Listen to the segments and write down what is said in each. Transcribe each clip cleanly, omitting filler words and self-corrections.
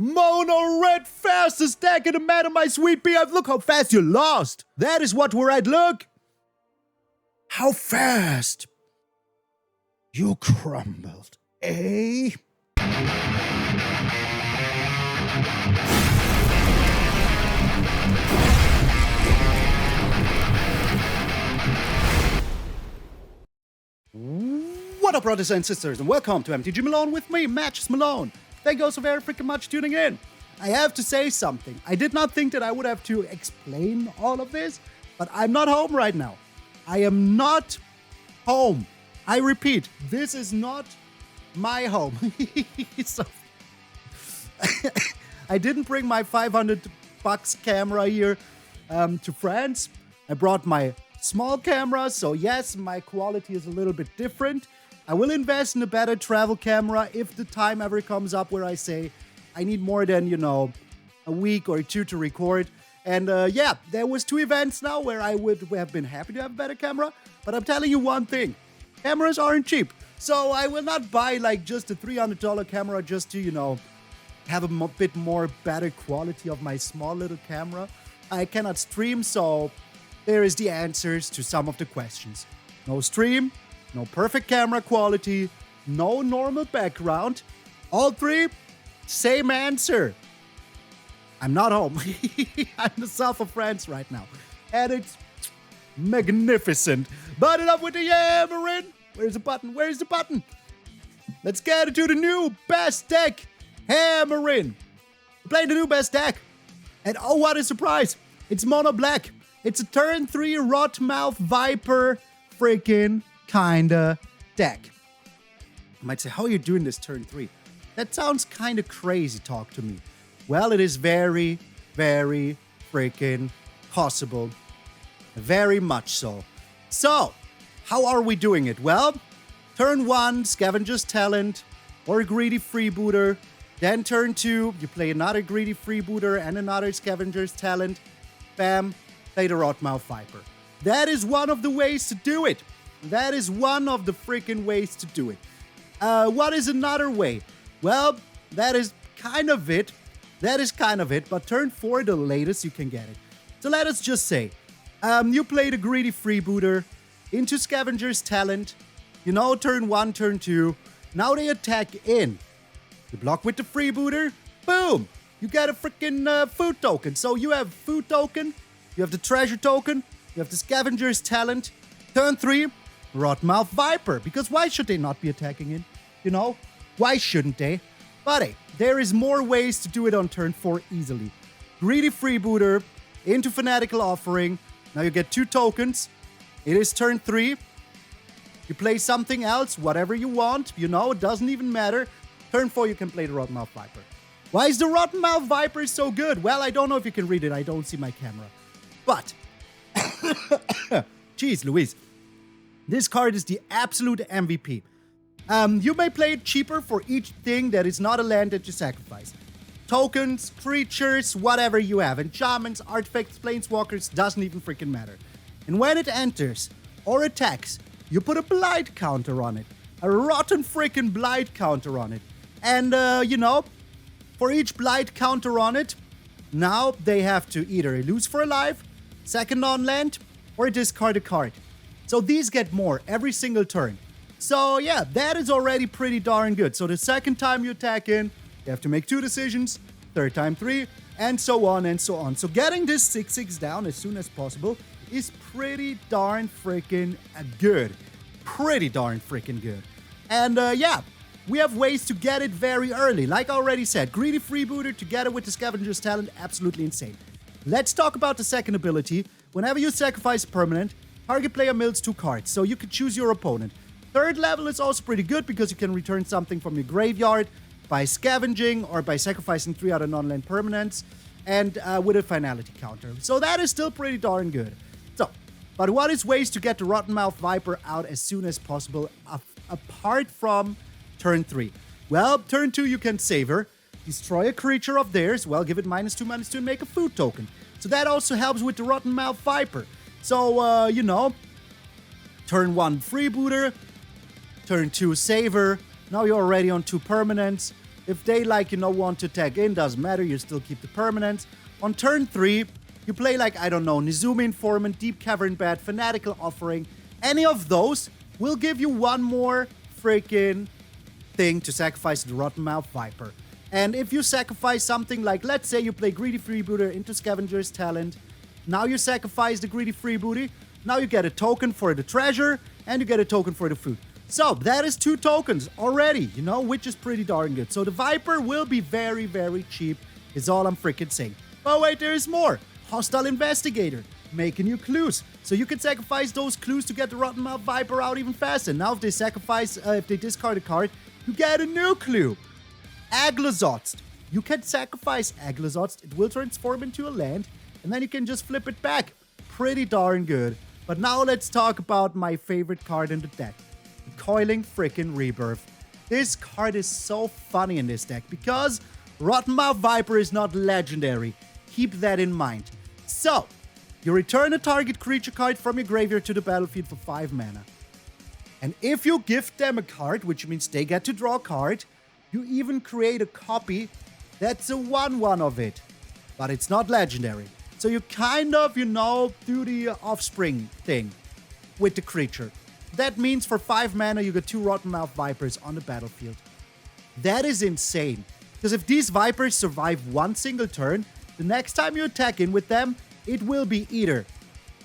Mono red fastest deck in the meta, my sweet beehive. Look how fast you lost. That is what we're at. Look. How fast you crumbled, eh? What up, brothers and sisters, and welcome to MTG Malone with me, MtgA Malone. Thank you all so very freaking much for tuning in. I have to say something. I did not think that I would have to explain all of this, but I'm not home right now. I am not home. I repeat, this is not my home. So, I didn't bring my $500 camera here to France. I brought my small camera, so yes, my quality is a little bit different. I will invest in a better travel camera if the time ever comes up where I say I need more than, a week or two to record. And yeah, there was 2 events now where I would have been happy to have a better camera. But I'm telling you one thing, cameras aren't cheap. So I will not buy like just a $300 camera just to, have a bit more better quality of my small little camera. I cannot stream, so there is the answers to some of the questions. No stream, no perfect camera quality, no normal background. All 3, same answer. I'm not home. I'm in the south of France right now. And it's magnificent. But enough with the yammering. Where's the button? Where's the button? Let's get into the new best deck. Hammering. We're playing the new best deck. And oh, what a surprise. It's mono black. It's a turn 3 Rottenmouth Viper freaking kinda deck. You might say, how are you doing this turn 3? That sounds kinda crazy, talk to me. Well, it is very, very freaking possible. Very much so. So, how are we doing it? Well, turn 1, Scavenger's Talent or Greedy Freebooter. Then turn 2, you play another Greedy Freebooter and another Scavenger's Talent. Bam, play the Rottenmouth Viper. That is one of the ways to do it. That is one of the freaking ways to do it. What is another way? Well, that is kind of it. That is kind of it, but turn 4, the latest you can get it. So let us just say, you play the Greedy Freebooter into Scavenger's Talent. Turn 1, turn 2. Now they attack in. You block with the Freebooter. Boom! You get a freaking food token. So you have food token, you have the treasure token, you have the Scavenger's Talent. Turn 3, Rottenmouth Viper. Because why should they not be attacking in? Why shouldn't they? But hey, there is more ways to do it on turn 4 easily. Greedy Freebooter into Fanatical Offering. Now you get 2 tokens. It is turn 3. You play something else, whatever you want. It doesn't even matter. Turn 4, you can play the Rottenmouth Viper. Why is the Rottenmouth Viper so good? Well, I don't know if you can read it. I don't see my camera. But, jeez Louise, this card is the absolute MVP. You may play it cheaper for each thing that is not a land that you sacrifice. Tokens, creatures, whatever you have. Enchantments, artifacts, planeswalkers, doesn't even freaking matter. And when it enters or attacks, you put a blight counter on it. A rotten freaking blight counter on it. And, for each blight counter on it, now they have to either lose for a life, second on land, or discard a card. So these get more every single turn. So yeah, that is already pretty darn good. So the second time you attack in, you have to make 2 decisions, third time 3, and so on and so on. So getting this 6/6 down as soon as possible is pretty darn freaking good. Pretty darn freaking good. And yeah, we have ways to get it very early. Like I already said, Greedy Freebooter together with the Scavenger's Talent, absolutely insane. Let's talk about the second ability. Whenever you sacrifice a permanent, target player mills 2 cards, so you can choose your opponent. Third level is also pretty good because you can return something from your graveyard by scavenging or by sacrificing 3 other non-land permanents and with a finality counter. So that is still pretty darn good. So, but what is ways to get the Rottenmouth Viper out as soon as possible apart from turn 3? Well, turn 2 you can Savor, destroy a creature of theirs, well, give it -2/-2 and make a food token. So that also helps with the Rottenmouth Viper. So, turn 1 Freebooter, turn 2 Savor. Now you're already on 2 permanents. If they, like, want to tag in, doesn't matter, you still keep the permanents. On turn 3, you play, like, I don't know, Nezumi Informant, Deep-Cavern Bat, Fanatical Offering. Any of those will give you one more freaking thing to sacrifice the Rottenmouth Viper. And if you sacrifice something like, let's say you play Greedy Freebooter into Scavenger's Talent, now you sacrifice the Greedy Freebooter, now you get a token for the treasure, and you get a token for the food. So, that is 2 tokens already, which is pretty darn good. So, the Viper will be very, very cheap, is all I'm freaking saying. But wait, there is more. Hostile Investigator, making you clues. So, you can sacrifice those clues to get the Rottenmouth Viper out even faster. Now, if they discard a card, you get a new clue. Aclazotz. You can sacrifice Aclazotz. It will transform into a land, and then you can just flip it back. Pretty darn good. But now let's talk about my favorite card in the deck. The Coiling Rebirth. This card is so funny in this deck because Rottenmouth Viper is not legendary. Keep that in mind. So, you return a target creature card from your graveyard to the battlefield for 5 mana. And if you gift them a card, which means they get to draw a card, you even create a copy that's a 1/1 of it. But it's not legendary. So you kind of, do the offspring thing with the creature. That means for 5 mana, you get 2 Rottenmouth Vipers on the battlefield. That is insane. Because if these Vipers survive one single turn, the next time you attack in with them, it will be either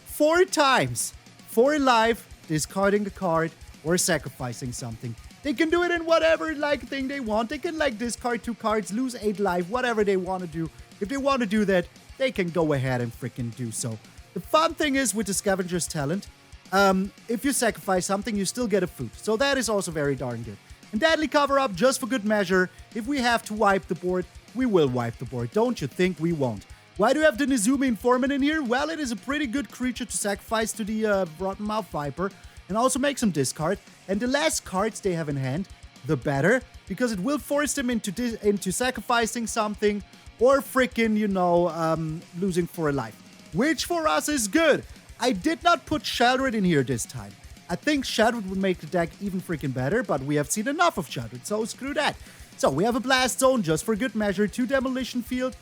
4 times, 4 life, discarding a card, or sacrificing something. They can do it in whatever, thing they want. They can, discard 2 cards, lose 8 life, whatever they want to do. If they want to do that, they can go ahead and freaking do so. The fun thing is with the Scavenger's Talent, if you sacrifice something, you still get a food. So that is also very darn good. And Deadly Cover-Up, just for good measure, if we have to wipe the board, we will wipe the board. Don't you think we won't? Why do we have the Nezumi Informant in here? Well, it is a pretty good creature to sacrifice to the Rottenmouth Viper, and also make some discard. And the less cards they have in hand, the better, because it will force them into sacrificing something, or freaking, losing for a life. Which for us is good. I did not put Sheldred in here this time. I think Sheldred would make the deck even freaking better, but we have seen enough of Sheldred, so screw that. So we have a Blast Zone, just for good measure, 2 Demolition Field,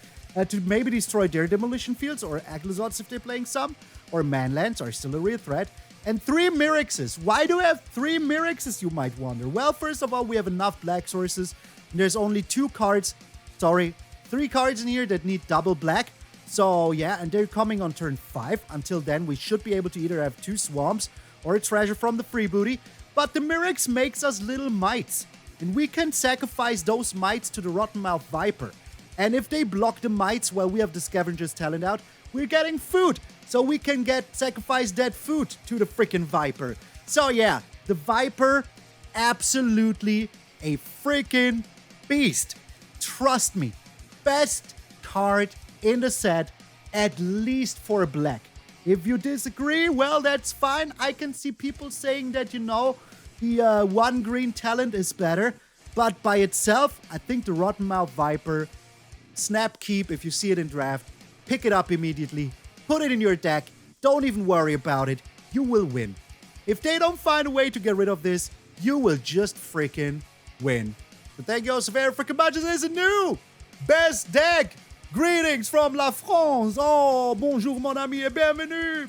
to maybe destroy their Demolition Fields, or Aclazotz if they're playing some, or Manlands are still a real threat. And 3 Mirrexes. Why do we have 3 Mirrexes, you might wonder? Well, first of all, we have enough black sources, and there's only 3 cards in here that need double black. So yeah, and they're coming on turn 5. Until then, we should be able to either have 2 Swamps or a treasure from the free booty. But the Mirrex makes us little mites, and we can sacrifice those mites to the Rottenmouth Viper. And if they block the mites while we have the Scavenger's Talent out, we're getting food. So we can sacrifice that food to the freaking Viper. So yeah, the Viper, absolutely a freaking beast. Trust me, best card in the set, at least for black. If you disagree, well, that's fine. I can see people saying that, the 1 green talent is better. But by itself, I think the Rottenmouth Viper, snap keep if you see it in draft, pick it up immediately, put it in your deck, don't even worry about it, you will win. If they don't find a way to get rid of this, you will just freaking win. But thank you all so very freaking much. This is a new best deck. Greetings from la France. Oh, bonjour mon ami et bienvenue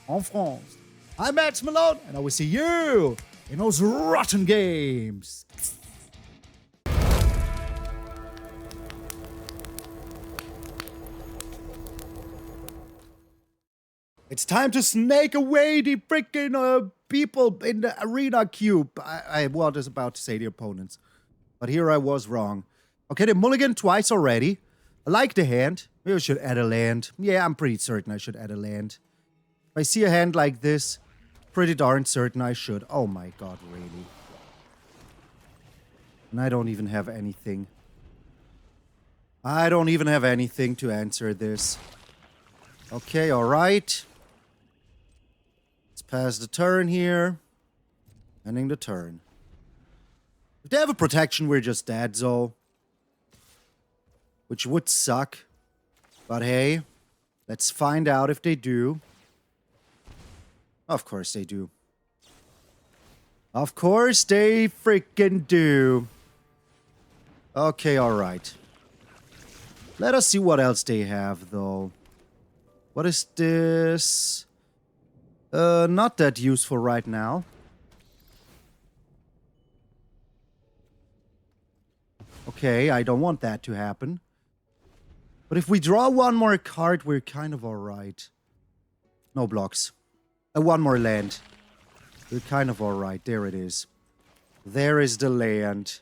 en France. I'm MTG Malone, and I will see you in those rotten games. It's time to snake away the freaking people in the arena cube. I was about to say the opponents, but here I was wrong. Okay, they mulliganed twice already. I like the hand. Maybe I should add a land. Yeah, I'm pretty certain I should add a land. If I see a hand like this, pretty darn certain I should. Oh my god, really? And I don't even have anything. I don't even have anything to answer this. Okay, alright. Let's pass the turn here. Ending the turn. If they have a protection, we're just dead, so. Which would suck. But hey, let's find out if they do. Of course they do. Of course they freaking do. Okay, alright. Let us see what else they have, though. What is this? Not that useful right now. Okay, I don't want that to happen. But if we draw one more card, we're kind of alright. No blocks. One more land. We're kind of alright. There it is. There is the land.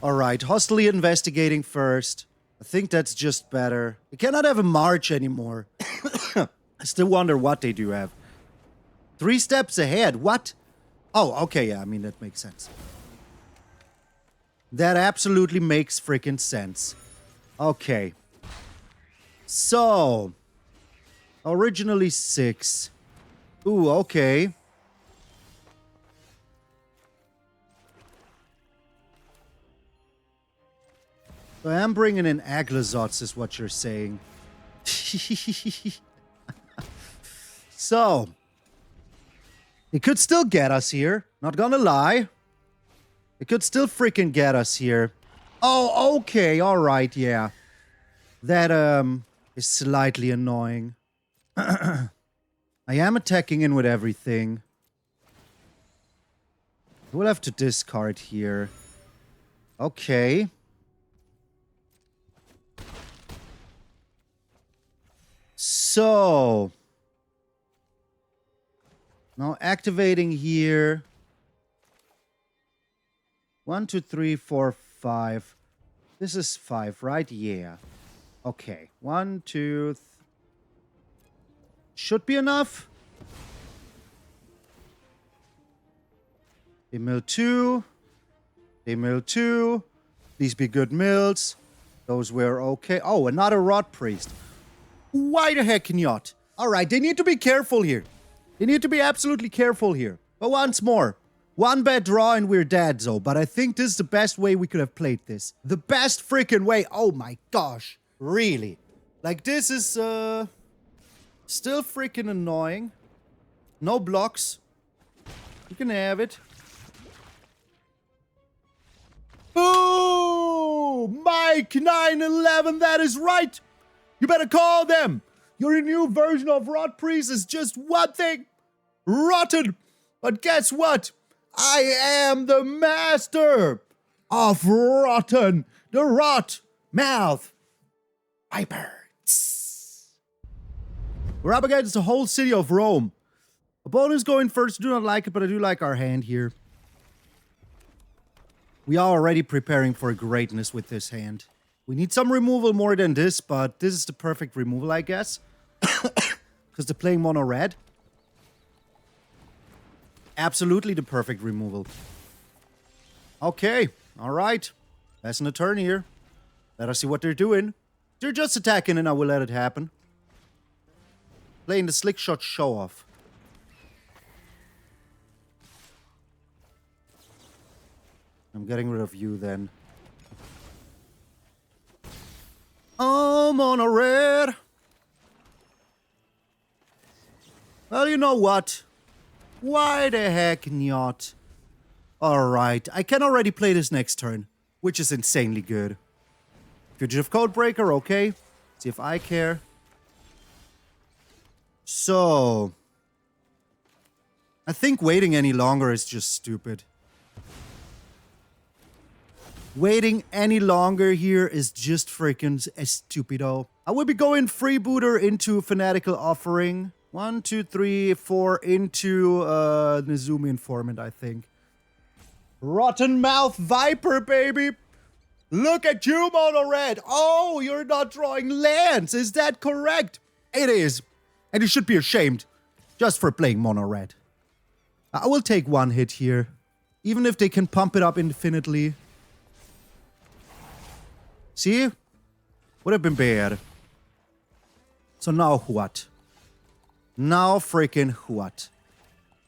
Alright, hostily investigating first. I think that's just better. We cannot have a march anymore. I still wonder what they do have. 3 steps ahead. What? Oh, okay, yeah, I mean, that makes sense. That absolutely makes freaking sense. Okay. So. Originally 6. Ooh, okay. So I am bringing in Aclazotz, is what you're saying. So. It could still get us here. Not gonna lie. It could still freaking get us here. Oh, okay. Alright, yeah. That, is slightly annoying. I am attacking in with everything. We'll have to discard here. Okay. So. Now activating here. 1, 2, 3, 4, 5. This is 5, right? Yeah. Okay. 1, 2. Should be enough. They mill 2. They mill 2. These be good mills. Those were okay. Oh, another Rot Priest. Why the heck not? Alright, they need to be careful here. They need to be absolutely careful here. But once more. 1 bad draw and we're dead, though. But I think this is the best way we could have played this. The best freaking way. Oh my gosh. Really. Like, this is, still freaking annoying. No blocks. You can have it. Boom! Mike 911, that is right! You better call them! Your new version of Rot Priest is just one thing. Rotten! But guess what? I am the master of Rotten, the Rottenmouth Viper. We're up against the whole city of Rome. Opponents going first. Do not like it, but I do like our hand here. We are already preparing for greatness with this hand. We need some removal more than this, but this is the perfect removal, I guess. Because they're playing mono red. Absolutely the perfect removal. Okay, alright. Passing a turn here. Let us see what they're doing. They're just attacking and I will let it happen. Playing the slick shot show off. I'm getting rid of you then. I'm on a red. Well, you know what? Why the heck not? Alright, I can already play this next turn, which is insanely good. Fugitive Codebreaker, okay. See if I care. So. I think waiting any longer is just stupid. Waiting any longer here is just freaking stupido. I will be going Freebooter into Fanatical Offering. 1, 2, 3, 4 into Nezumi Informant, I think. Rottenmouth Viper, baby! Look at you, Mono Red! Oh, you're not drawing lands! Is that correct? It is. And you should be ashamed. Just for playing Mono Red. I will take 1 hit here. Even if they can pump it up infinitely. See? Would have been bad. So now what? Now freaking what?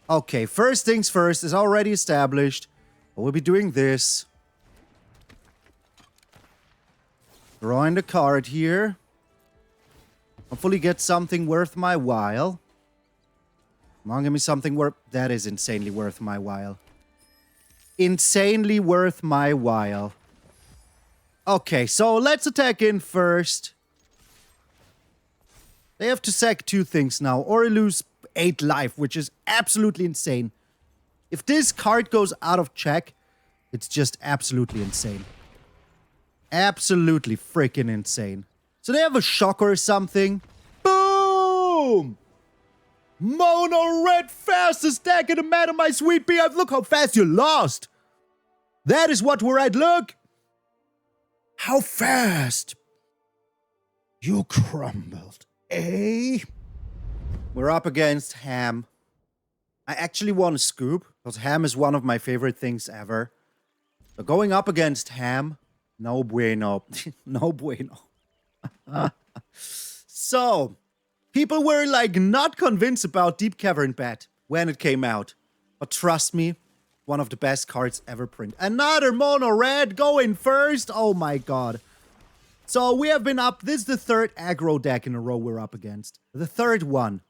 Okay, first things first is already established. We'll be doing this. Drawing the card here. Hopefully get something worth my while. Come on, give me something worth... That is insanely worth my while. Insanely worth my while. Okay, so let's attack in first. They have to sack 2 things now, or lose 8 life, which is absolutely insane. If this card goes out of check, it's just absolutely insane. Absolutely freaking insane. So they have a shock or something. Boom! Mono red fastest deck in the meta, my sweet beef. Look how fast you lost. That is what we're at. Look. How fast you crumbled. Eh? We're up against Ham. I actually want to scoop, because Ham is one of my favorite things ever. But going up against Ham, no bueno. No bueno. So, people were like not convinced about Deep-Cavern Bat when it came out. But trust me, one of the best cards ever printed. Another mono red going first. Oh my god. So we have been up. This is the 3rd aggro deck in a row we're up against. The 3rd one.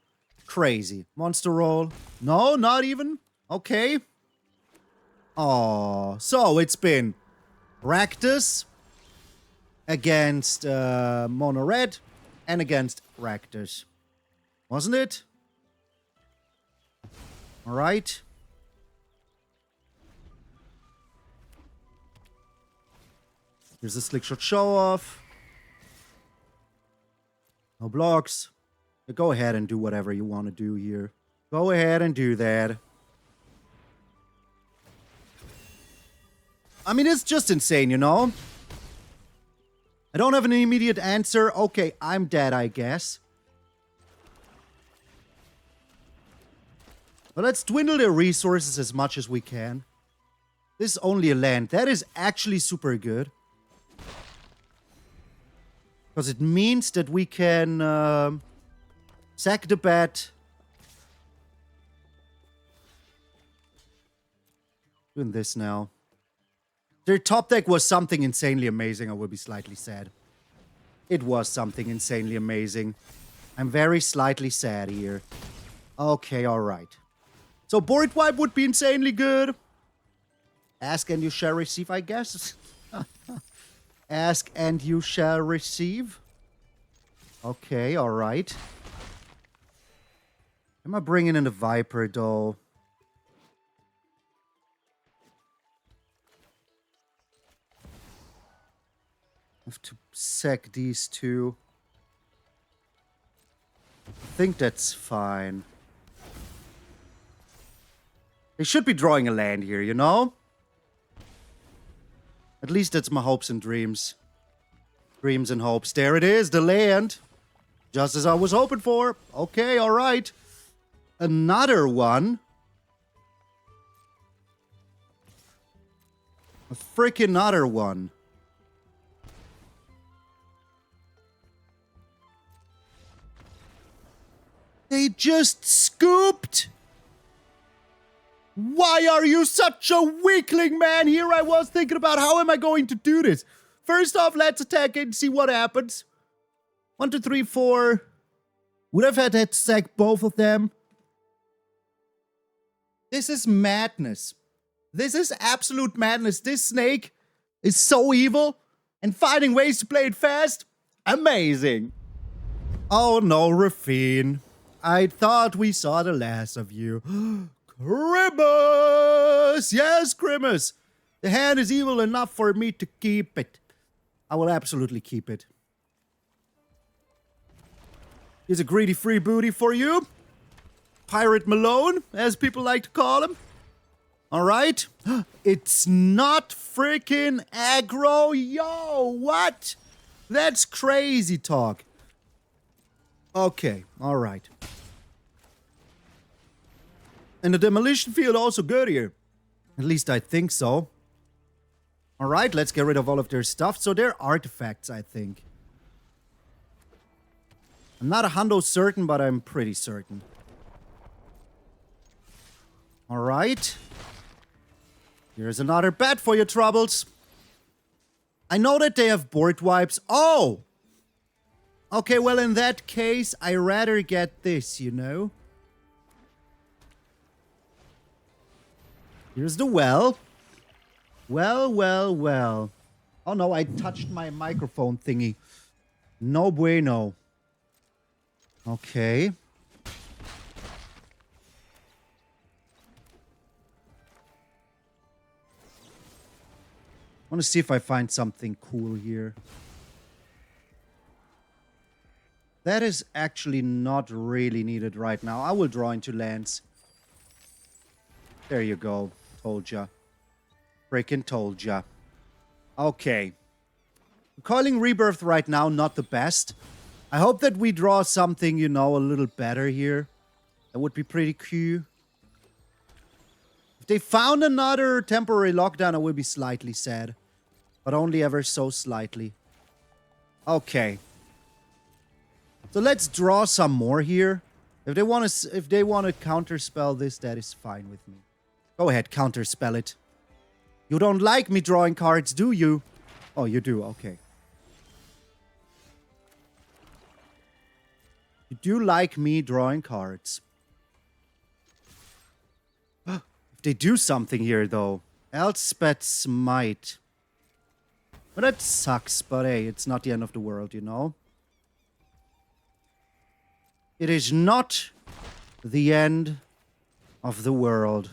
Crazy. Monster roll. No, not even. Okay. Oh, so it's been Rakdos against mono red and against Rakdos. Wasn't it? All right. Here's a slick shot show off. No blocks. But go ahead and do whatever you want to do here. Go ahead and do that. I mean, it's just insane, you know? I don't have an immediate answer. Okay, I'm dead, I guess. But let's dwindle their resources as much as we can. This is only a land. That is actually super good. Because it means that we can sack the bat. Doing this now. Their top deck was something insanely amazing. I would be slightly sad. It was something insanely amazing. I'm very slightly sad here. Okay, alright. So board wipe would be insanely good. Ask and you shall receive, I guess. Ask and you shall receive. Okay, alright. Am I bringing in the Viper, though? I have to sack these 2. I think that's fine. They should be drawing a land here, you know? At least that's my hopes and dreams. Dreams and hopes. There it is, the land. Just as I was hoping for. Okay, alright. Another one. A freaking other one. They just scooped. Why are you such a weakling, man? Here I was thinking about how am I going to do this. First off, let's attack it and see what happens. 1, 2, 3, 4. Would have had to sack both of them. This is madness. This is absolute madness. This snake is so evil. And finding ways to play it fast. Amazing. Oh no, Rafine. I thought we saw the last of you. Grimace! Yes, Grimace! The hand is evil enough for me to keep it. I will absolutely keep it. Here's a Greedy Freebooter for you. Pirate Malone, as people like to call him. Alright. It's not freaking aggro. Yo, what? That's crazy talk. Okay, alright. And the Demolition Field also good here. At least I think so. Alright, let's get rid of all of their stuff. So they're artifacts, I think. I'm not 100% certain, but I'm pretty certain. Alright. Here's another bat for your troubles. I know that they have board wipes. Oh! Okay, well in that case, I rather get this, you know? Here's the well. Well, well, well. Oh no, I touched my microphone thingy. No bueno. Okay. I want to see if I find something cool here. That is actually not really needed right now. I will draw into lands. There you go. Told ya. Freaking told ya. Okay. Coiling Rebirth right now, not the best. I hope that we draw something, you know, a little better here. That would be pretty cool. If they found another temporary lockdown, I will be slightly sad. But only ever so slightly. Okay. So let's draw some more here. If they want to counterspell this, that is fine with me. Go ahead, counterspell it. You don't like me drawing cards, do you? Oh, you do, okay. You do like me drawing cards. If they do something here, though. Elspeth Smite. But that sucks, but hey, it's not the end of the world, you know? It is not the end of the world.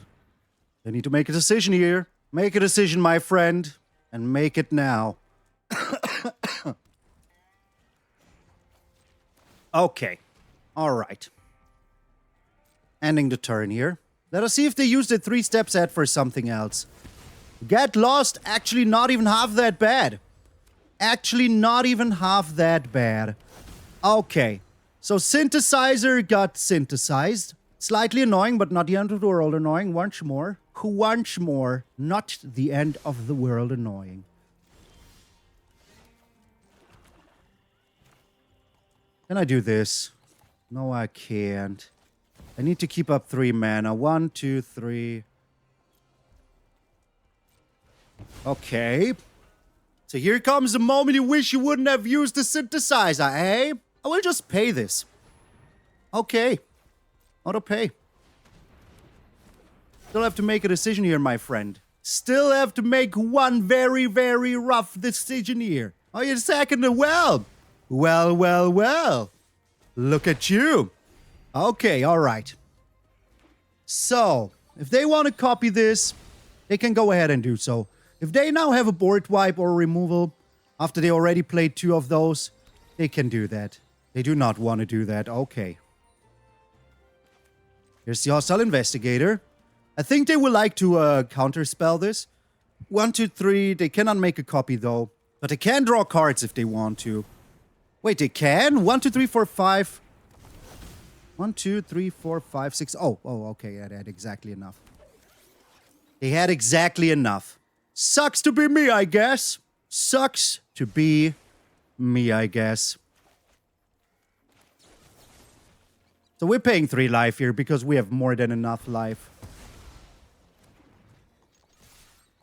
I need to make a decision here. Make a decision, my friend. And make it now. Okay. Alright. Ending the turn here. Let us see if they use the 3-step set for something else. Get Lost, actually not even half that bad. Actually not even half that bad. Okay. So Synthesizer got synthesized. Slightly annoying, but not the end of the world annoying. Once more. Once more. Not the end of the world annoying. Can I do this? No, I can't. I need to keep up 3 mana. 1, 2, 3. Okay. So here comes the moment you wish you wouldn't have used the synthesizer, eh? I will just pay this. Okay. Auto pay. Still have to make a decision here, my friend. Still have to make one very, very rough decision here. Oh, you're second well. Well. Look at you. Okay, alright. So, if they want to copy this, they can go ahead and do so. If they now have a board wipe or removal, after they already played 2 of those, they can do that. They do not want to do that. Okay. Here's the Hostile Investigator. I think they would like to counterspell this. 1, 2, 3. They cannot make a copy, though. But they can draw cards if they want to. Wait, they can? 1, 2, 3, 4, 5. 1, 2, 3, 4, 5, 6. Oh, okay. Yeah, they had exactly enough. They had exactly enough. Sucks to be me, I guess. Sucks to be me, I guess. So we're paying 3 life here because we have more than enough life.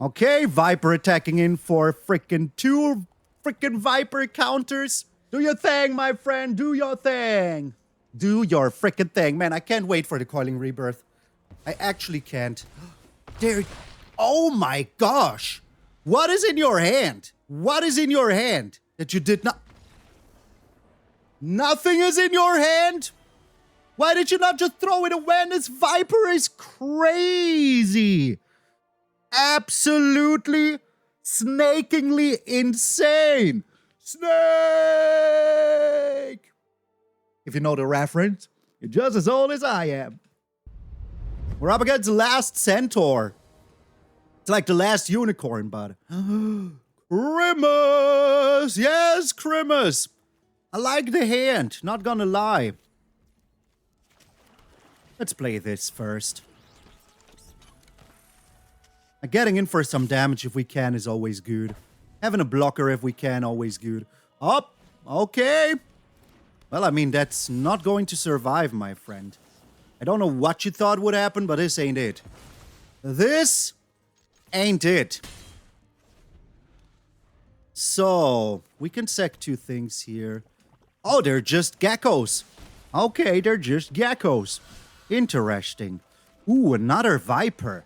Okay, Viper attacking in for frickin' 2 frickin' Viper counters. Do your thing, my friend. Do your thing. Do your frickin' thing. Man, I can't wait for the Coiling Rebirth. I actually can't. There. Oh my gosh. What is in your hand? What is in your hand that you did not... Nothing is in your hand? Why did you not just throw it away? This Viper is crazy. Absolutely snakingly insane. Snake! If you know the reference, you're just as old as I am. We're up against the last Centaur. It's like the last unicorn, but... Grimace! Yes, Grimace! I like the hand, not gonna lie. Let's play this first. Getting in for some damage if we can is always good. Having a blocker if we can, always good. Oh, okay. Well, I mean, that's not going to survive, my friend. I don't know what you thought would happen, but this ain't it. This ain't it. So, we can sack 2 things here. Oh, they're just geckos. Okay, they're just geckos. Interesting. Ooh, another Viper.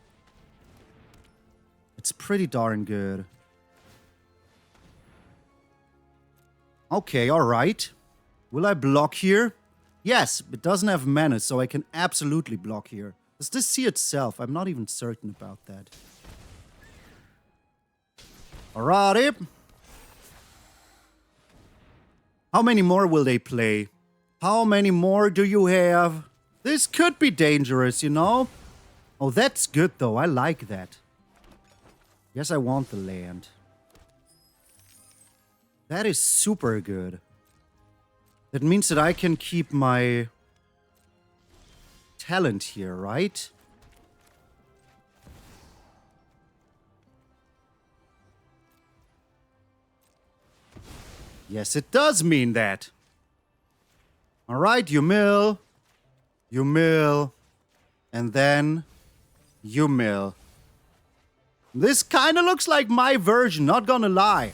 It's pretty darn good. Okay, alright. Will I block here? Yes, it doesn't have mana, so I can absolutely block here. Does this see itself? I'm not even certain about that. Alrighty. How many more will they play? How many more do you have? This could be dangerous, you know? Oh, that's good, though. I like that. Yes, I want the land. That is super good. That means that I can keep my talent here, right? Yes, it does mean that. Alright, you mill, and then you mill. This kind of looks like my version, not gonna lie.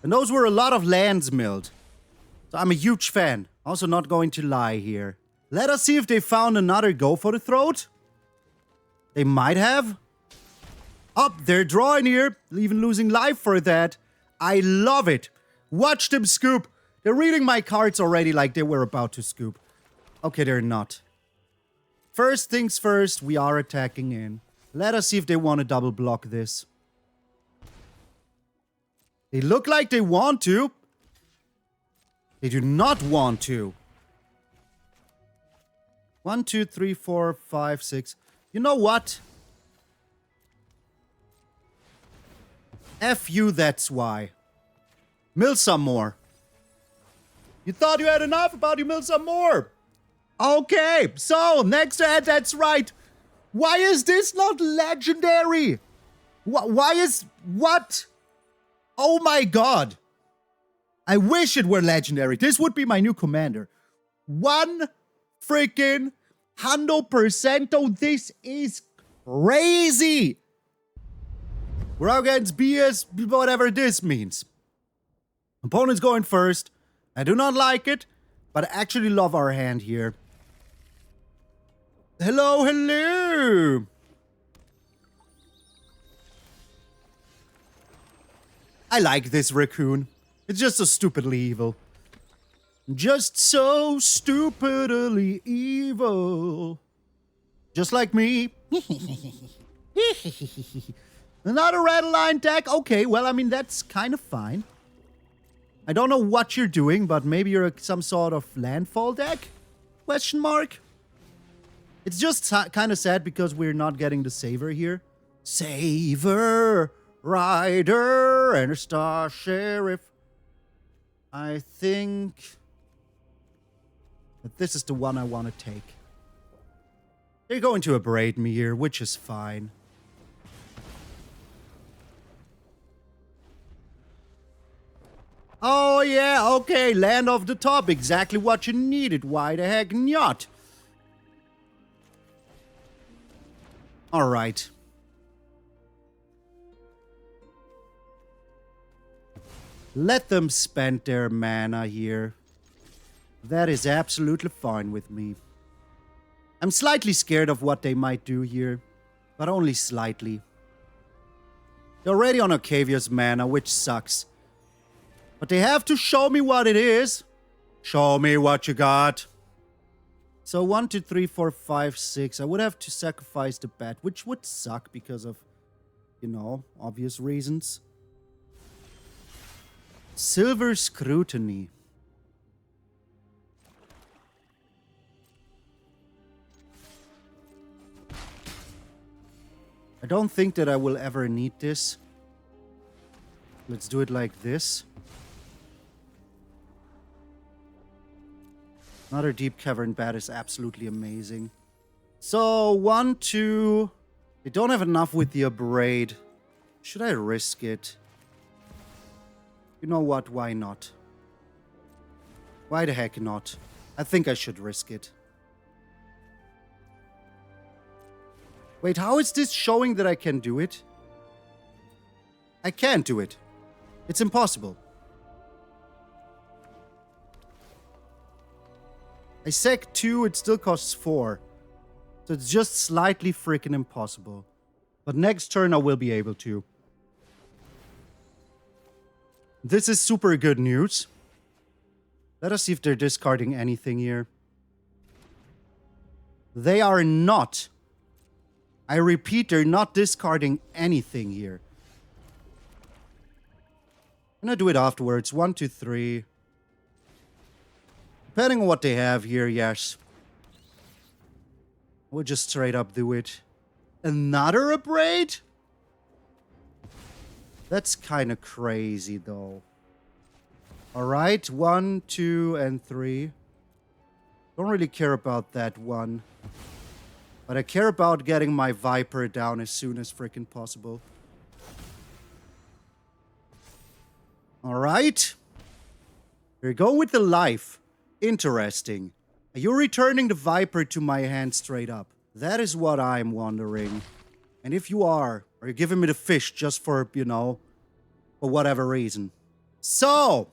And those were a lot of lands milled. So I'm a huge fan. Also not going to lie here. Let us see if they found another go for the throat. They might have. Oh, they're drawing here. Even losing life for that. I love it. Watch them scoop. They're reading my cards already like they were about to scoop. Okay, they're not. First things first, we are attacking in. Let us see if they want to double block this. They look like they want to. They do not want to. 1, 2, 3, 4, 5, 6. You know what? F you, that's why. Mill some more. You thought you had enough? About you mill some more. Okay, so next ad, that's right. Why is this not legendary? Why is... What? Oh my god. I wish it were legendary. This would be my new commander. 1 freaking 100%. This is crazy. We're against BS, whatever this means. Opponent's going first. I do not like it, but I actually love our hand here. Hello, hello. I like this raccoon. It's just so stupidly evil. Just so stupidly evil. Just like me. Another red line deck. Okay, well, I mean, that's kind of fine. I don't know what you're doing, but maybe you're some sort of landfall deck? Question mark? It's just kind of sad because we're not getting the Savor here. Savor, Rider, and a Star Sheriff. I think that this is the one I want to take. They're going to abrade me here, which is fine. Oh yeah, okay, land off the top, exactly what you needed. Why the heck not? Alright. Let them spend their mana here. That is absolutely fine with me. I'm slightly scared of what they might do here, but only slightly. They're already on Octavia's mana, which sucks. But they have to show me what it is. Show me what you got. So 1, 2, 3, 4, 5, 6. I would have to sacrifice the bat, which would suck because of, you know, obvious reasons. Silver Scrutiny. I don't think that I will ever need this. Let's do it like this. Another Deep-Cavern Bat is absolutely amazing. So, 1, 2... They don't have enough with the Abrade. Should I risk it? You know what? Why not? Why the heck not? I think I should risk it. Wait, how is this showing that I can do it? I can't do it. It's impossible. I sec 2, it still costs 4. So it's just slightly freaking impossible. But next turn I will be able to. This is super good news. Let us see if they're discarding anything here. They are not. I repeat, they're not discarding anything here. I'm gonna do it afterwards. 1, 2, 3. Depending on what they have here, yes. We'll just straight up do it. Another upgrade? That's kind of crazy, though. Alright, 1, 2, and 3. Don't really care about that one. But I care about getting my Viper down as soon as freaking possible. Alright. Here we go with the life. Interesting. Are you returning the Viper to my hand straight up? That is what I'm wondering. And if you are you giving me the fish just for, you know, for whatever reason? So.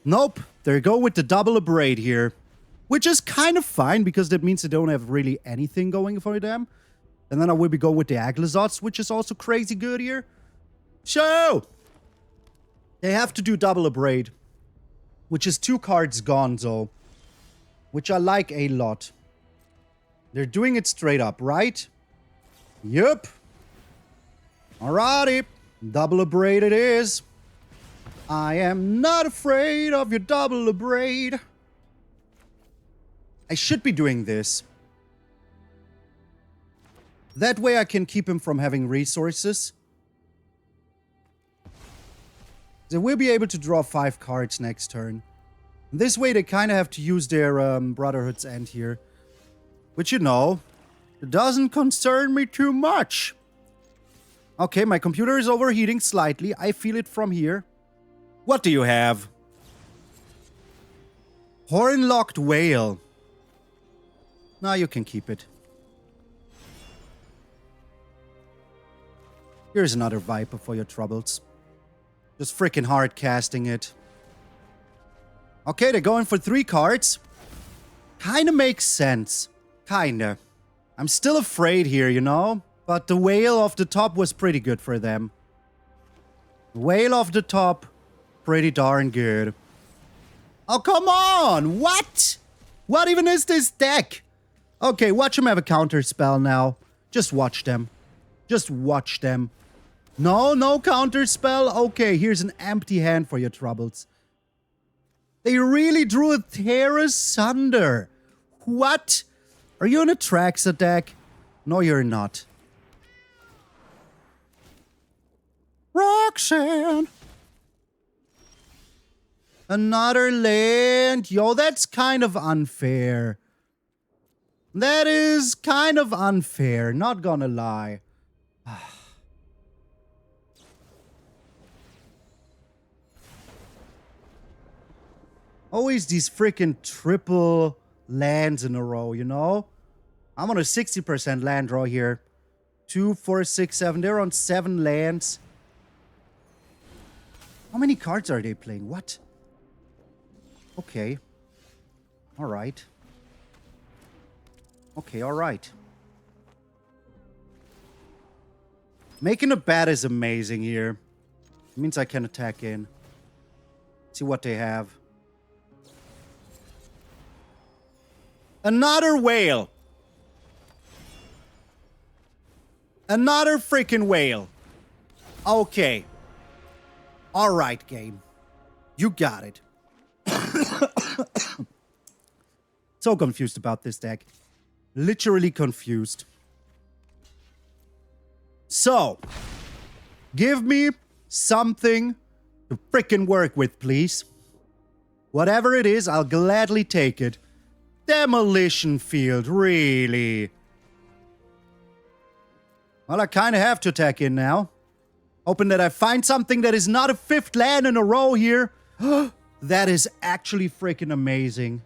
Nope. There you go with the double abrade here. Which is kind of fine because that means they don't have really anything going for them. And then I will be going with the Aclazotz, which is also crazy good here. So. They have to do double abrade. Which is 2 cards gone, though. Which I like a lot. They're doing it straight up, right? Yup. Alrighty. Double abrade it is. I am not afraid of your double abrade. I should be doing this. That way I can keep him from having resources. They will be able to draw 5 cards next turn. This way they kind of have to use their Brotherhood's End here. Which, you know, it doesn't concern me too much. Okay, my computer is overheating slightly. I feel it from here. What do you have? Horn-locked Whale. Now you can keep it. Here's another Viper for your troubles. Just freaking hard casting it. Okay, they're going for 3 cards. Kinda makes sense. Kinda. I'm still afraid here, you know? But the whale off the top was pretty good for them. The whale off the top, pretty darn good. Oh, come on! What? What even is this deck? Okay, watch them have a counter spell now. Just watch them. Just watch them. No counter spell? Okay, here's an empty hand for your troubles. They really drew a Tear Asunder. What? Are you an Atraxa deck? No, you're not. Roxanne. Another land. Yo, that's kind of unfair. That is kind of unfair, not gonna lie. Always these freaking triple lands in a row, you know? I'm on a 60% land draw here. 2, 4, 6, 7. They're on 7 lands. How many cards are they playing? What? Okay. Alright. Okay, alright. Making a bat is amazing here. It means I can attack in. See what they have. Another whale. Another freaking whale. Okay. Alright, game. You got it. So confused about this deck. Literally confused. So, give me something to freaking work with, please. Whatever it is, I'll gladly take it. Demolition Field, really? Well, I kind of have to attack in now. Hoping that I find something that is not a 5th land in a row here. That is actually freaking amazing.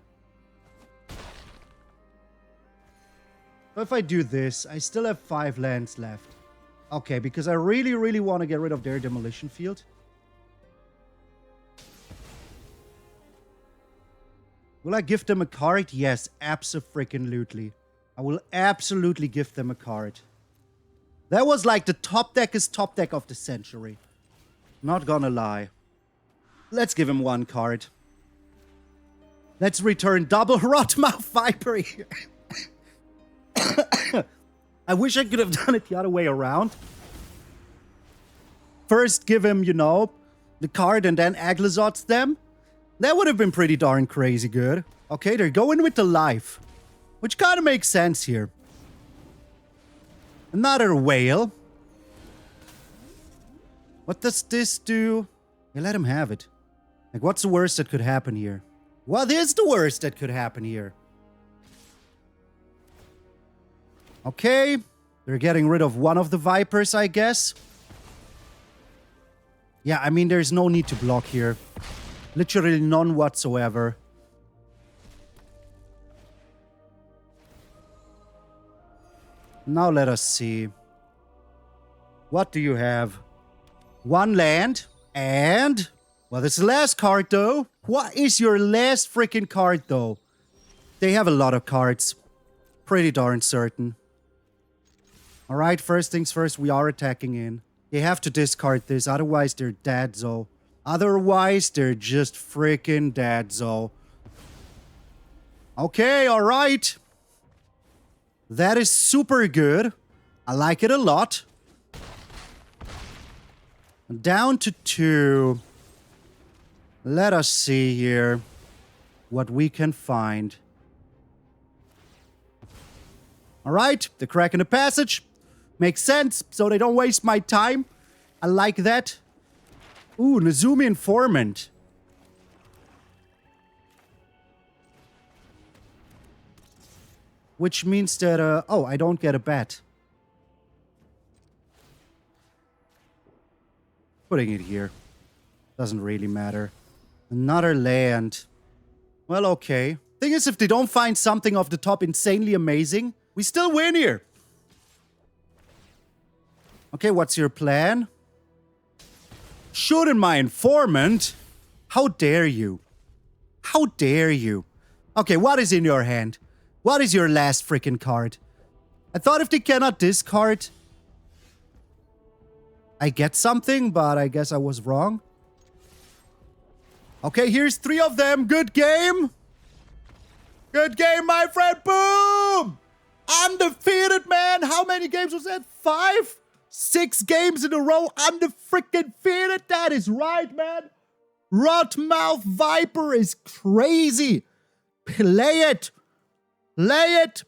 So if I do this, I still have 5 lands left. Okay, because I really want to get rid of their Demolition Field. Will I give them a card? Yes, abso-freaking-lutely. I will absolutely give them a card. That was like the top deck of the century. Not gonna lie. Let's give him one card. Let's return double Rottenmouth Viper here. I wish I could have done it the other way around. First give him, you know, the card and then Aclazotz them. That would have been pretty darn crazy good. Okay, they're going with the life, which kind of makes sense here. Another whale. What does this do? Yeah, let him have it. Like, what's the worst that could happen here? What is the worst that could happen here? Okay, they're getting rid of one of the Vipers, I guess. Yeah, I mean, there's no need to block here. Literally none whatsoever. Now let us see. What do you have? One land and... Well, this is the last card, though. What is your last freaking card, though? They have a lot of cards. Pretty darn certain. Alright, first things first, we are attacking in. They have to discard this, otherwise they're dead, so. Otherwise, they're just freaking dead, so. Okay, alright. That is super good. I like it a lot. Down to 2. Let us see here what we can find. Alright, the crack in the passage. Makes sense, so they don't waste my time. I like that. Ooh, Nezumi Informant. Which means that, oh, I don't get a bat. Putting it here. Doesn't really matter. Another land. Well, okay. Thing is, if they don't find something off the top insanely amazing, we still win here. Okay, what's your plan? Shooting my informant? How dare you? How dare you? Okay, what is in your hand? What is your last freaking card? I thought if they cannot discard, I get something, but I guess I was wrong. Okay, here's 3 of them. Good game. Good game, my friend. Boom! Undefeated, man. How many games was that? 5? 6 games in a row. Undefeated. That is right, man. Rottenmouth Viper is crazy. Play it. Play it.